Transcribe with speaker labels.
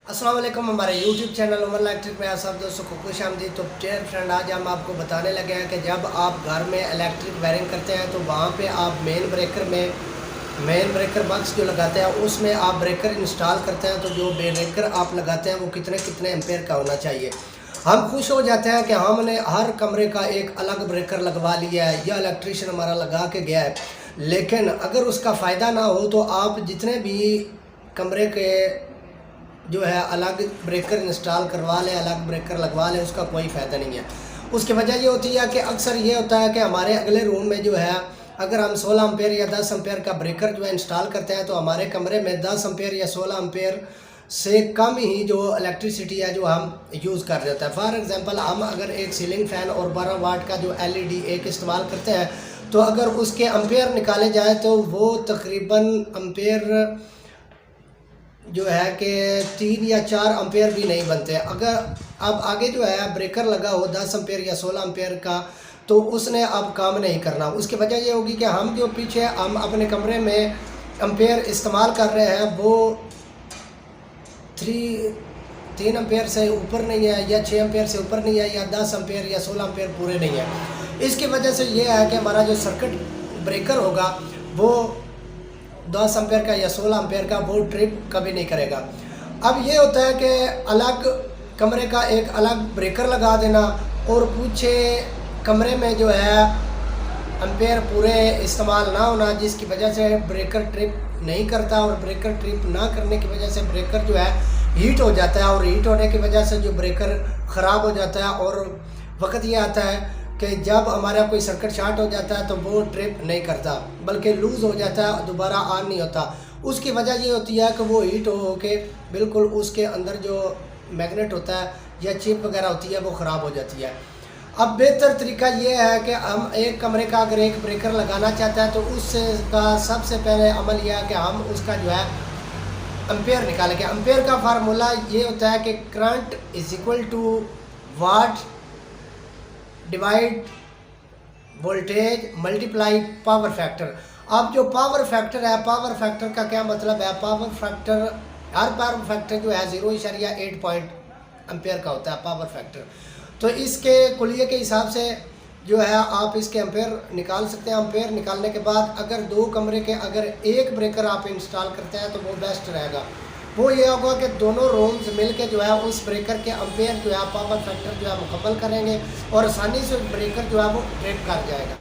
Speaker 1: अस्सलाम वालेकुम। हमारे YouTube चैनल उमर इलेक्ट्रिक में आप सब दोस्तों को खुश आमदीद। तो डियर फ्रेंड, आज हम आपको बताने लगे हैं कि जब आप घर में इलेक्ट्रिक वायरिंग करते हैं तो वहाँ पे आप मेन ब्रेकर बॉक्स जो लगाते हैं उसमें आप ब्रेकर इंस्टॉल करते हैं, तो जो ब्रेकर आप लगाते हैं वो कितने कितने एम्पेयर का होना चाहिए। हम खुश हो जाते हैं कि हमने हर कमरे का एक अलग ब्रेकर लगवा लिया है या इलेक्ट्रीशियन हमारा लगा के गया है, लेकिन अगर उसका फ़ायदा ना हो तो आप जितने भी कमरे के जो है अलग ब्रेकर इंस्टॉल करवा लें, अलग ब्रेकर लगवा लें, उसका कोई फ़ायदा नहीं है। उसकी वजह ये होती है कि अक्सर ये होता है कि हमारे अगले रूम में जो है अगर हम 16 एम्पेयर या 10 एम्पेयर का ब्रेकर जो है इंस्टॉल करते हैं तो हमारे कमरे में 10 एम्पेयर या 16 एम्पेयर से कम ही जो इलेक्ट्रिसिटी है जो हम यूज़ कर रहे होते हैं। फॉर एग्ज़ाम्पल, हम अगर एक सीलिंग फ़ैन और 12 वाट का जो LED एक इस्तेमाल करते हैं तो अगर उसके एम्पेयर निकाले जाए तो वो तकरीबन एम्पेयर जो है कि 3 या 4 एम्पेयर भी नहीं बनते। अगर अब आगे जो है ब्रेकर लगा हो 10 एम्पेयर या 16 एम्पेयर का तो उसने अब काम नहीं करना। उसकी वजह ये होगी कि हम जो पीछे हम अपने कमरे में एम्पेयर इस्तेमाल कर रहे हैं वो 3 एम्पेयर से ऊपर नहीं है या 6 एम्पेयर से ऊपर नहीं है या 10 एम्पेयर या 16 एम्पेयर पूरे नहीं है। इसकी वजह से ये है कि हमारा जो सर्किट ब्रेकर होगा वो 10 एम्पेयर का या 16 एम्पेयर का वो ट्रिप कभी नहीं करेगा। अब ये होता है कि अलग कमरे का एक अलग ब्रेकर लगा देना और पीछे कमरे में जो है एम्पेयर पूरे इस्तेमाल ना होना, जिसकी वजह से ब्रेकर ट्रिप नहीं करता और ब्रेकर ट्रिप ना करने की वजह से ब्रेकर जो है हीट हो जाता है और हीट होने की वजह से जो ब्रेकर ख़राब हो जाता है और वक्त ये आता है कि जब हमारा कोई सर्किट शॉर्ट हो जाता है तो वो ट्रिप नहीं करता बल्कि लूज़ हो जाता है, दोबारा ऑन नहीं होता। उसकी वजह ये होती है कि वो हीट हो के बिल्कुल उसके अंदर जो मैग्नेट होता है या चिप वगैरह होती है वो ख़राब हो जाती है। अब बेहतर तरीका ये है कि हम एक कमरे का अगर एक ब्रेकर लगाना चाहते हैं तो उससे का सबसे पहले अमल यह है कि हम उसका जो है एम्पेयर निकालेंगे। एम्पेयर का फार्मूला ये होता है कि current is equal to watt divide voltage multiply power factor. अब जो पावर फैक्टर है, पावर फैक्टर का क्या मतलब है? पावर फैक्टर, हर पावर फैक्टर जो है 0.8 पॉइंट एम्पेयर का होता है पावर फैक्टर। तो इसके कुलिये के हिसाब से जो है आप इसके एम्पेयर निकाल सकते हैं। एम्पेयर निकालने के बाद अगर 2 कमरे के अगर एक ब्रेकर आप इंस्टॉल करते हैं तो वो बेस्ट रहेगा। वो ये होगा कि दोनों रूम्स मिलके जो है उस ब्रेकर के एम्पेयर जो है पावर फैक्टर जो है मुकम्मल करेंगे और आसानी से ब्रेकर जो है वो ट्रिप कर जाएगा।